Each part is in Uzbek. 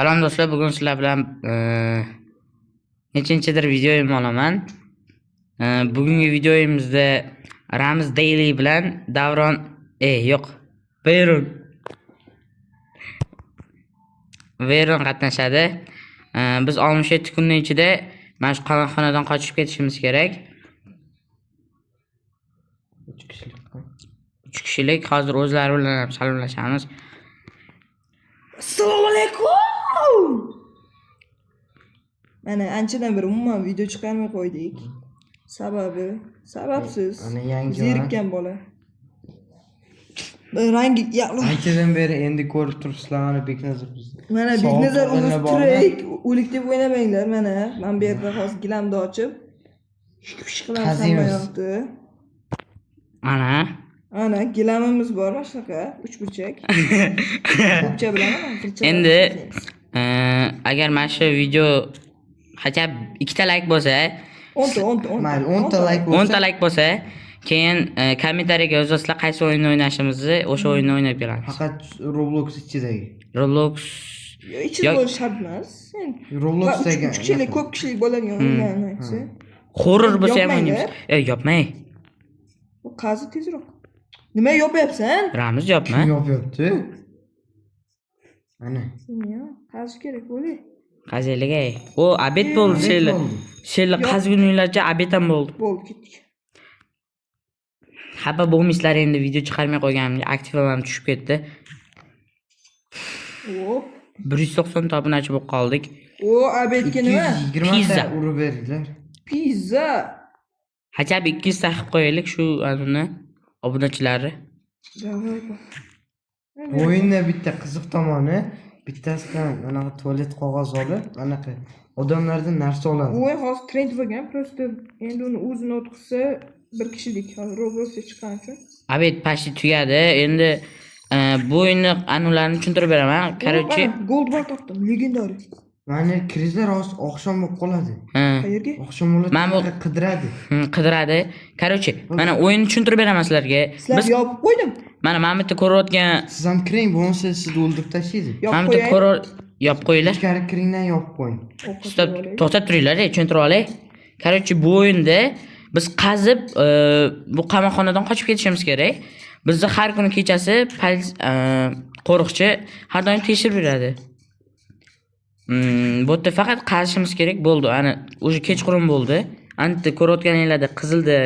Salom do'stlar, bugun sizlar bilan nechinchidir videoyim olaman. Bugungi videoyimizda Ramiz Daily bilan Davron yo'q, Veron qatnashadi. Biz 67 kunning ichida mana shu qamoqxonadan qochib ketishimiz kerak. 3 kishilik. Hozir o'zlari bilan ham salomlashamiz. Assalomu alaykum. Mana anchadan beri umuman video chiqarmay qo'ydik. Sababsiz. Ana yangi zerikkan bola. Rangi anchadan beri endi ko'rib turibsizlar, mana Beknazar biz. Mana Beknazar o'zi tirik, o'lik deb o'ynamanglar. Mana men bu yerda hozir gilamni ochib qilamiz hammayoqni. Ana gilamimiz bor, mana shunaqa 3 burchak. Ko'pcha bilaman, Endi agar mana shu video hacha 2 ta like bo'lsa, 10 ta like bo'lsa, 10 ta like bo'lsa, keyin kommentariyaga yozasizlar qaysi o'yinni o'ynashimizni, o'sha o'yinni o'ynab beramiz. Faqat Roblox ichidagi. Roblox ichida bo'lish shart emas. Robloxdagi 3 kishilik, ko'p kishilik bo'ladigan o'yinlarni aytsa. Horror bo'lsa ham o'ynaymiz. Yopmay. Bu qazi tezroq. Nima yopyapsan? Ramiz yopma. Kim yopyapti? Ana. Qazish kerak bo'li. Qaziyaga. O abet bo'ldi senlar qazguninglarcha abet ham bo'ldi. Bo'ldi, ketdik. Xafa bo'lmaysizlar, endi video chiqarmay qo'yganimga aktivim tushib ketdi. Hop. 190 ta obunachi bo'lib qoldik. O abetga nima? 220 ta urib beringlar. Pizza. Hachab 200 ta qilib qo'yaylik shu anuni obunachilari. Davay. O'yinda bitta qiziq tomoni, bittasidan anaqa tualet qog'oz olib, anaqa odamlardan narsa oladi. O'yin hozir trend bo'lgan, просто endi uni o'zini o'tqizsa bir kishilik hozir Robloxga chiqqan uchun. Abet pashti tugadi. Endi bu o'yinni anularini tushuntirib beraman. Короче, gold bar topdim, legendariy. Mana krizlar hozir oqshom bo'lib qoladi. Qayerga? Oqshom bo'ladi, qidiradi. Qidiradi. Короче, mana o'yinni tushuntirib beraman sizlarga. Biz yopib qo'ydim. Mana bitta ko'rayotgan, Siz ham kiring, bo'lmasa sizni o'ldirib tashlaydi. mana bitta yopib qo'yinglar. Ichkari kiringdan yopib qo'ying. Stop, to'xtab turinglar, tushuntirib olay. Короче, bu o'yinda biz qazib bu qamoqxonadan qochib ketishimiz kerak. Bizni har kuni kechasi qo'riqchi har doim tekshirib yuradi. Bu yerda faqat qazishimiz kerak bo'ldi. Ana o'sha kechqurun bo'ldi. Anta ko'rayotganinglarda qizilda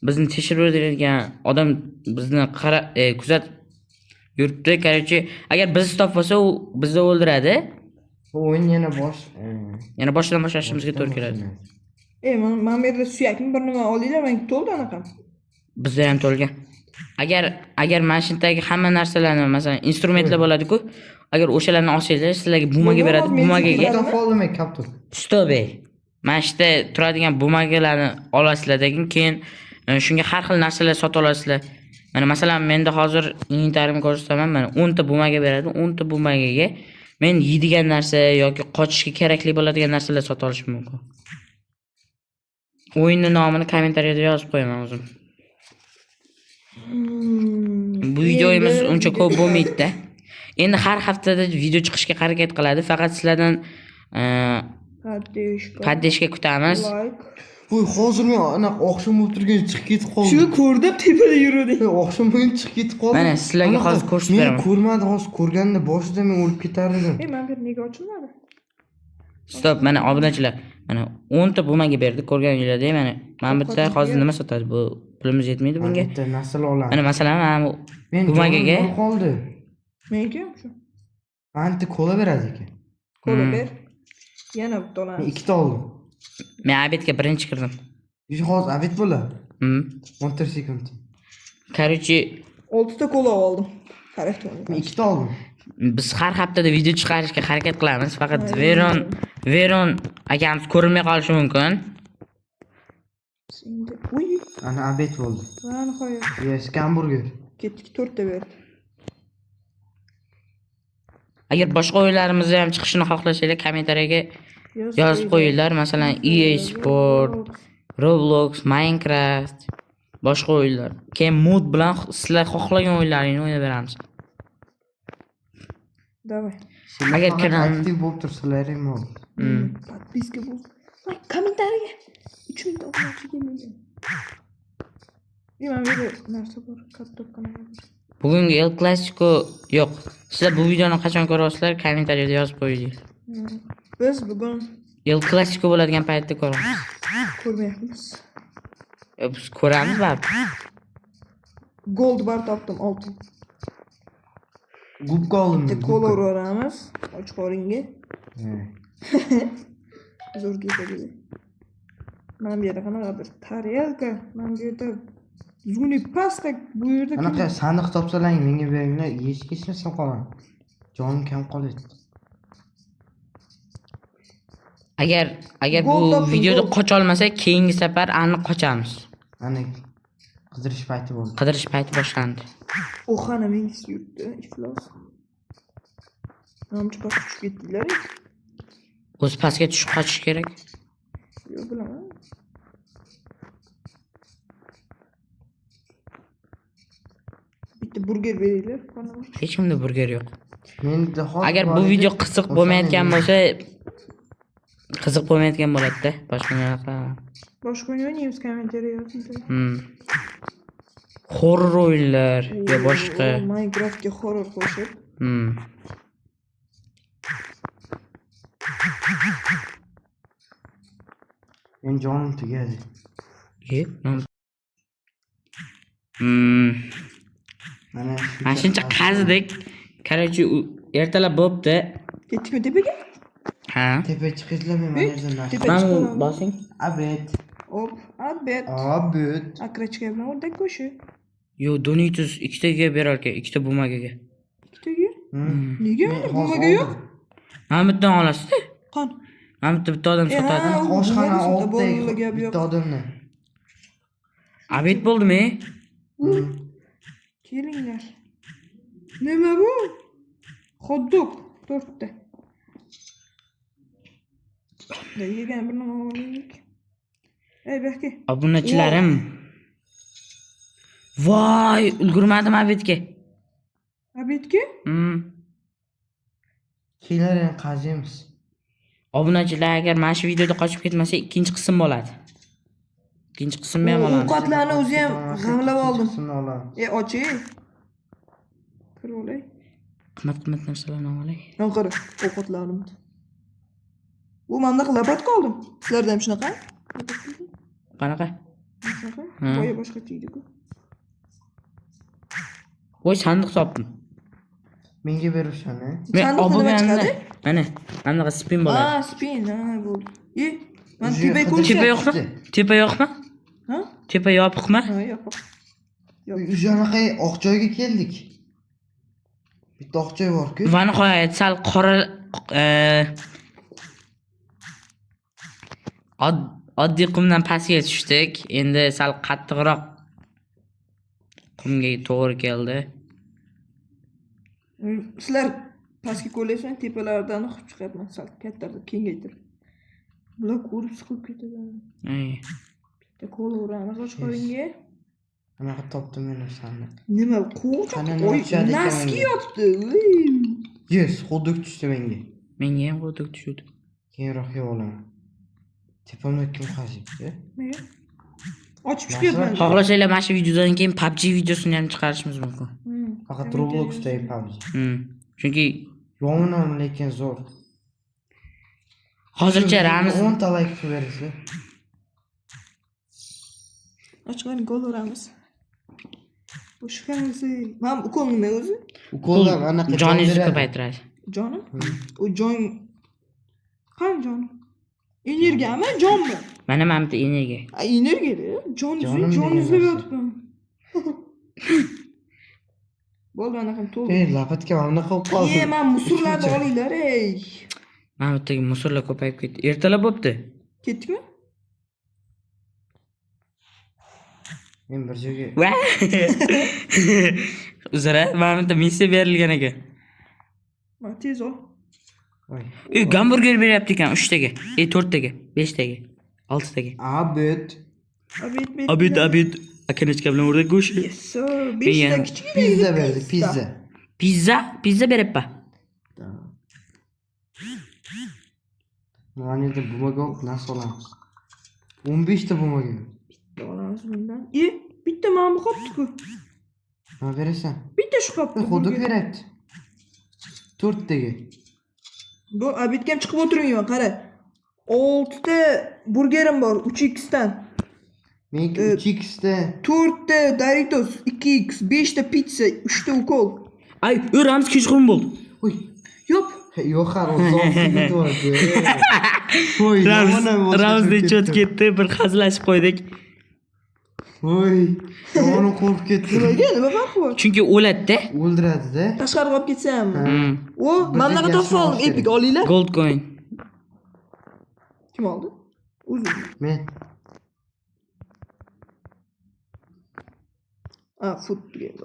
bizni tekshirib yuradigan odam bizni kuzat yuribdi. Короче, agar bizni topsa, u bizni o'ldiradi. Bu o'yin yana boshdan boshlashimizga to'g'ri keladi. Men bu yerda suyakni bir nima olinglar, menga to'ldi anaqa. Bizda ham to'lgan. Agar mashinadagi hamma narsalarni, masalan, instrumentlar bo'ladi-ku, agar o'shalarni olsanglar, sizlarga bumaga beradi, bumagaga. Stobe. Mana shu yerda turadigan bumagalarni olasizlar-degan, keyin shunga har xil narsalar sotib olasizlar. Mana masalan, menda hozir inventarimni ko'rsataman. Mana 10 ta bumaga beradi. 10 ta bumagaga men yeydigan narsa yoki qochishga kerakli bo'ladigan narsalar sotib olishim mumkin. O'yinning nomini kommentariyada yozib qo'yaman o'zim. Bu videoyimiz uncha ko'p bo'lmaydi-da. Endi har haftada video chiqishga harakat qiladi. Faqat sizlardan paddeshka kutamiz. Voy, hozir men anaqa oqshom bo'lib turgan chiqib ketib qoldim. Shu ko'rdim, tepada yurdik. Oqshom bo'lib chiqib ketib qoldim. Mana sizlarga hozir ko'rsatib beraman. Men ko'rmadi, hozir ko'rganda boshida men o'lib ketar edim. Men bu nega ochilmadi? Stop, mana obunachilar. Mana 10 ta bumaga berdi, ko'rganinglardek. Mana bitta hozir nima sotadi? Bu pulimiz yetmaydi bunga. Bitta narsalar olamiz. Mana masalan, mana bu bumagaga qoldi. Menga ham shu. Anti kola beradi ekan. Kola ber. Yana bitta olamiz. Men 2 ta oldim. Men abetga birinchi kirdim. Hozir abet bo'ladi. 14 sekund. Короче, 6 ta kola oldim. Qarang. Men 2 ta oldim. Biz har haftada video chiqarishga harakat qilamiz. Faqat Veron akamiz ko'rinmay qolishi mumkin. Uy, Ana abet bo'ldi. va nihoyat. Yes, hamburger. Ketdik 4 ta berdi. Agar boshqa o'yinlarimizni ham chiqishini xohlasanglar, kommentariyaga yozib qo'yinglar. Masalan, EA Sport, Roblox, Minecraft, boshqa o'yinlar. Keyin mod bilan sizlar xohlagan o'yinlaringizni o'ynab beramiz. Давай. Agar kanal aktiv bo'lib tursalaring bo'ldi. Подписка bo'l. Va kommentariya 3000 ta obunachi kelmagan. Mana bu yerda narsa bor, katta kanal. bugungi El Clasico yo'q. Sizlar bu videoni qachon ko'rasizlar? Kommentariyada yozib qo'ying. Biz bugun El Clasico bo'ladigan paytda ko'ramiz. ko'rmayapmiz. Biz ko'ramiz baribir. Gold bar topdim 6. Gubka oldim. Bitta kola uramiz. Och qoringa. Zo'r ketadi. Mana bu yerda qanaqadir tarelka, mana bu yerda zuni pasta, bu yerda Anaqa sandiq topsalaring menga beringlar, yeyishga ishlasam qolaman. Jonim kam qoladi. Agar bu Gold topdim, videoda gold. qocha olmasak, keyingi safar aniq qochamiz. Ana qidirish payti bo'ldi. Qidirish payti boshlandi. O'xana mengisi yurtdi, iflos. Namchi pastga tushib ketdilar. O'z pastga tushib qochish kerak. Yo'q bilaman. Bitta burger beringlar, qanaqa? Hech kimda burger yo'q. Menda hozir Agar bu video qiziq bo'lmayotgan bo'lsa, qiziq bo'lmayotgan bo'ladi-da. Boshqa nima qilaman? Boshqa o'ynaymiz, kommentariya yozing. Horror o'yinlar yo boshqa. Minecraftga horror qo'shib. Men jonim tugadi. Mana Mana shuncha qazidik. Qaraychi, ertalab bo'pti. Ketdikmi tepaga? Ha. tepa chiqizlar men mana yerdan narsa. Tepa Mana chiqaman. bosing. Abet. Hop, abet. Abet. Akrachka bilan o'rdak go'shi. Yo, Donitus ikkitaga berarkan, ikkita bumagaga. Ikkitaga? Nega? Bumaga yo'q. Mana bundan olasiz-da. Qon. Mana bitta odam sotadi. Oshxona bolalar oldi. gap yo'q. Bitta odamni. Abet bo'ldimi? Kelinglar. Nima bu? Hot-dog 4 ta. Yegan bir nima olaylik. Ey Behki. Obunachilarim. Voy, ulgurmadim Abetga. Abetga? Kelaring qaziymiz. Obunachilar agar mana shu videoda qochib ketmasa, ikkinchi qism bo'ladi. Ikkinchi qismni ham olamiz. Ovqatlarni o'zi ham g'amlab oldim. Qismini olaman. Ochi. Kirib olay. Qimmat narsalarni olay. Yo'q, qara, ovqatlarni. Bu menda lapatka oldim. Sizlarda ham shunaqa? Qanaqa? Shunaqa? Ha. Boya boshqacha edi-ku. Voy, sandiq topdim. Menga ber o'shani. Sandiqda nima chiqadi? Mana spin bo'ladi. Ha, spin, ha, bo'ldi. Men tepa ko'rsam. Tepa yo'qmi? Tepa yo'qmi? Ha? Tepa yopiqmi? Ha, yo'q. O'shanaqa oq joyga keldik. Bitta oq joy bor-ku. Va nihoyat sal qora oddiy qumdan pastga tushdik. Endi sal qattiqroq qumga to'g'ri keldi. Sizlar pastga qo'ylasang, tepalardan qilib chiqaman, sal kattaroq kengaytirib. Bular ko'rib siqib ketadi. Bitta kola uramiz ochqoringa. Anaqa topdim men o'shani. Nima qo'rq? Oy, naski yotibdi. Yes, xuddi tushdi menga. Menga ham qo'rqib tushdi. Keyinroq yeb olaman. Tepamda kim qaziydi? Men ochib chiqyapman. Xohlasanglar mana shu videodan keyin PUBG videosini ham chiqarishimiz mumkin. Faqat Robloxdagi PUBG. Chunki Yo'g'inam lekin zo'r. hozircha Ramiz 10 ta like berasiz. Ochqorin gol uramiz. Boshqasi. Men ukol nima o'zi? Ukollar anaqa joningizni ko'paytiradi. Jonim? U jon qan jon? Energiyami, jonmi? Mana bitta energiya. Energiya. Jon izlab yotibman. Bo'ldi, anaqa to'g'ri. Ey, lapatka mana qilib qoldim. Men musurlarni olinglar, ey. Mana bittagi musorlar ko'payib ketdi. Ertalab bo'pti. Ketdikmi? Men bir joyga Uzra, mana bitta missiya berilgan ekan. Ma tez ol. voy. Gamburger beryapti ekan 3 taga, 4 taga, 5 taga, 6 taga. Abet. Abid. Akanechka bilan o'rdak go'shti. Yes, sir. 5 ta kichkina Pizza berdi, pizza. Pizza beryapti. Mana endi bumaga nasıl olamiz? 15 ta bumaga. Bitta olamiz bundan. Bitta mana bu qopdi-ku. Nima berasan? Bitta shu qopdi. Xuddi beryapti. 4 taga. Bu abitga ham chiqib o'tirmayman, qara. 6 ta burgerim bor 3x dan. Meniki 3x da. 4 ta Doritos 2x, 5 ta pizza, 3 ta ukol. Ay, Ramiz kechqurun bo'ldi. Uy, Yo'q. yo'q har o'zimga to'g'ri. Voy, Ramizdan chot ketdi, bir hazillashib qo'ydik. Voy, yomon qo'rqib ketdim. Nimaga? Nima farqi bor? Chunki o'ladi-da. O'ldiradi-da. Tashqariga olib ketsam. O, Bir mana tek bunaqa yaxshi topib oldim, olish Epic kerak. olinglar. Gold coin. Kim oldi? O'zim. Men Food geldi.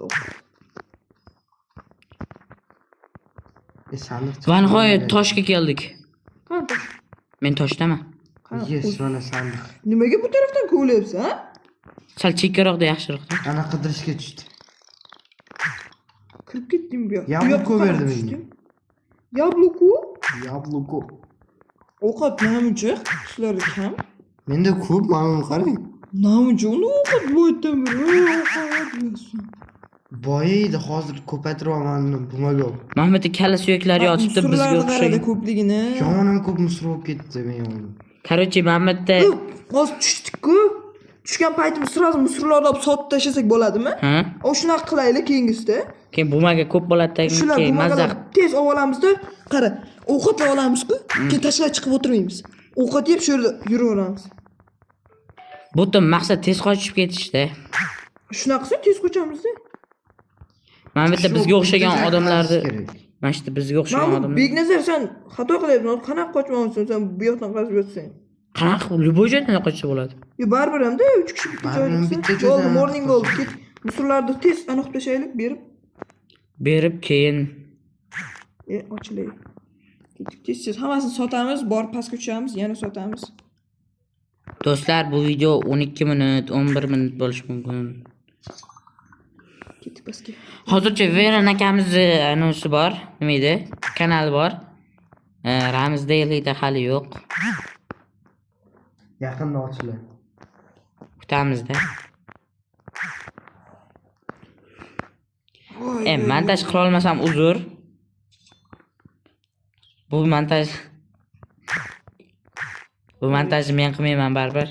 sandiq. Va nihoyat toshga keldik. Qancha? Men toshdaman. Yes, mana sandiq. Nimaga bu tarafdan ko'lyapsan, ha? Sal chekkaroqda yaxshiroqda. Ana qidirishga tushdi. Kirib ketdim bu yoqqa. Yabloko Bu yoqqa berdi qarab menga. tushdim. Yabloko? Yabloko. Ovqat namuncha sizlarda kam. Menda ko'p, mana buni qarang. Namuncha uni ovqat bo'ydan biri. Boyaydi, hozir ko'paytiryapman bumaga. Mahmudning kalla suyaklari yotibdi bizga qarada o'xshagan. ko'pligini. Jonim ko'p misr bo'lib ketdi men yo'lim. Короче, Mahmudda Hozir tushdik-ku. Tushgan paytimiz sразу musorlarni olib sotib tashlasak bo'ladimi? ha? O shunaqa qilaylik keyingisida. Keyin bumaga ko'p bo'ladi-da, Shular keyin bumaga mazza. tez olib olamizda, qara, ovqatlar olamiz-ku, keyin tashqariga chiqib o'tirmaymiz. Ovqat yeb shu yerda yuraveramiz. Butun maqsad tez qochib ketishda. Shunaqasi tez qochamiz-da. Mahmudda bizga o'xshagan odamlarni, kerak. mana shu bizga o'xshagan Mana bu odamlar. Beknazar sen xato qilyapsan. Qanaqa qochmoqchisan? Sen bu yoqdan qazib yotsang. Qanaqa любой joydan qochsa bo'ladi. Yo baribir hamda 3 kishi bitta Baribir joyda. bitta joydan Bo'ldi, morning bo'ldi. qochsa. Ket. Musorlarni tez aniq tashlaylik, Berib keyin ochilaylik. Ketdik, tez hammasini sotamiz, borib pastga tushamiz, yana sotamiz. do'stlar, bu video 12 minut, 11 minut bo'lishi mumkin. Ketdik pastga. Hozircha Veran akamizni anonsi bor, nima edi? Kanali bor. Ramiz Daily'da hali yo'q. Yaqinda ochiladi. Kutamizda. Montaj qila olmasam uzr. Bu montajni men qilmayman baribir.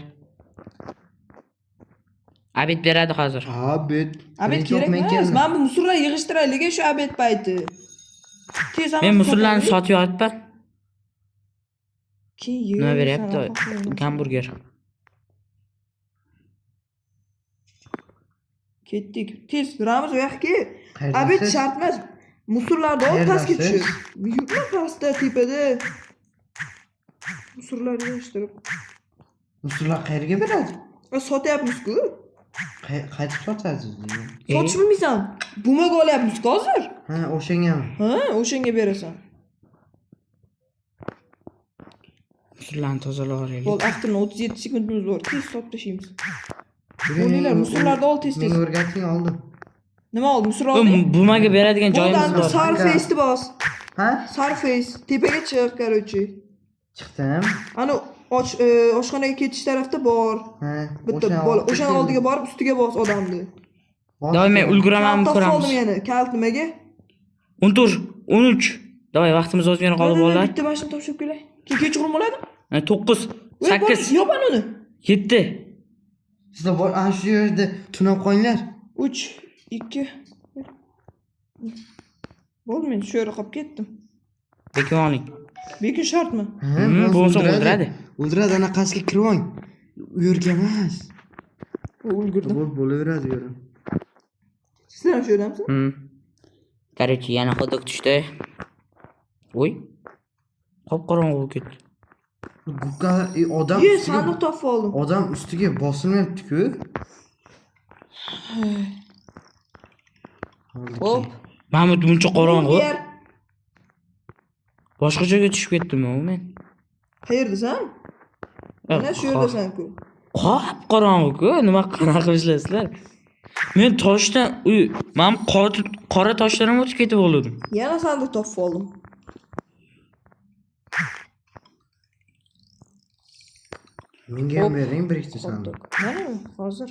Abid beradi hozir. Abed kerak emas. Men bu musorlarni yig'ishtiraylik shu abed payti. Tez Men musullarni sotib yotibman. Keyin Nima beryapti? Hamburger. Ketdik. Tez Ramiz u yoqqa. Qayerda Abed siz? shart emas. Musorlarni olib Qayerda pastga siz? tushib. Yurma pastda tepada. Musorlarni yig'ishtirib. Usullar qayerga beradi? Sotyapmiz-ku. Qaytib sotasiz. Sotish bilmaysan. Bumaga olyapmiz-ku hozir. Ha, o'shangami? Ha, o'shanga berasan. Musullarni tozalab olaylik. Bo'l, vaqtini 37 sekundimiz bor. Tez sotib tashlaymiz. Bo'linglar, musorlarni ol tez. Men o'rgating oldim. Nima oldi? Musor oldi. Bumaga beradigan joyimiz Bo'ldi, bor. Surface'ni bos. Ha? Surface tepaga chiq, короче. Chiqdim. Ana oshxonaga ketish tarafda bor. Ha, Bitta bola o'shaning oldiga borib ustiga bos odamni. Davay, men ulguramanmi Kalt ko'ramiz. oldim yana. Kalt nimaga? 14, 13. Davay, vaqtimiz ozgina qoldi bolalar. Bitta mashina topshirib kelay. Keyin kechqurun bo'ladimi? 9, 8, Yopan uni. 7. Sizlar bor, ana shu yerda tunab qo'yinglar. 3 2 Bo'ldi, men shu yerga qolib ketdim. Bekin oling. Bekin shartmi? Bo'lsa o'ldiradi. O'ldiradi, anaqasiga kirib oling. U yerga emas. Ulgurdim. Bo'laveradi u yerda. Sizlar ham shu yerdamisiz? Короче, yana xuddi tushdi. Voy. Qop-qorong'i bo'lib ketdi. Gukka odam Sandiq topib oldim. odam ustiga bosilmayapti-ku. Hop. Mahmud buncha qorong'i. Yer. Boshqa joyga tushib ketdimmi men? Qayerdasan? Mana shu yerdasan-ku. Qop-qorong'i-ku, nima qanaqa qilishlarsizlar? Men toshdan, men qora toshlardan o'tib ketib oldim. Yana sandiq topib oldim. Menga ham bering bir ikkita sandiq. Mana hozir.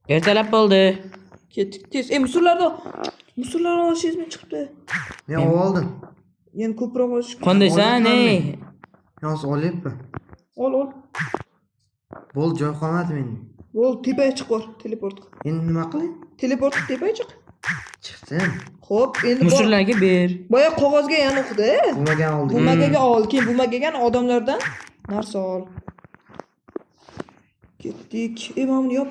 Ertalab bo'ldi. Ketdik tez. Musorlarni olishingizmi chiqibdi? Men oldim. Yana ko'proq olish. Qondaysan, ey? Hozir olyapman. Ol. Bo'l, joy qolmadi mening. Bo'l, tepaga chiq bor, teleport. Endi nima qilay? Teleport tepaga chiq. Chiqdim. Xo'p, endi Mushurlarga ber. boya qog'ozga yana o'qidi. Bo'lmagan oldik. Bo'lmagaga ol, keyin bo'lmagagan odamlardan narsa ol. Ketdik. Mana buni yop.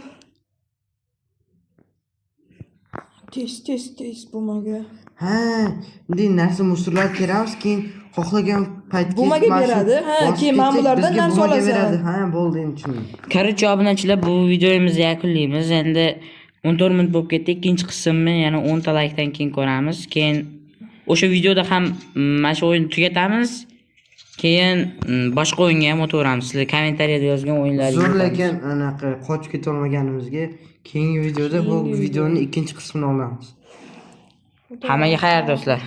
Tez bo'lmaga. Ha, bunday narsa mushurlar kerakmas, keyin xohlagan paytga Bo'lmaga beradi. Ha, keyin mana bulardan narsa olasan. Ha, bo'ldi, endi tushundim. Korоче, obunachilar, bu videomizni yakunlaymiz. Endi 14 minut bo'lib ketdi. Ikkinchi qismni yana 10 ta laykdan keyin ko'ramiz. Keyin o'sha videoda ham mana shu o'yinni tugatamiz. Keyin boshqa o'yinga ham o'taveramiz. Sizlar kommentariyada yozgan o'yinlaringizni. Zo'r, lekin anaqa qochib keta olmaganimizga keyingi videoda bu videoning ikkinchi qismini olamiz. Hammaga xayr do'stlar.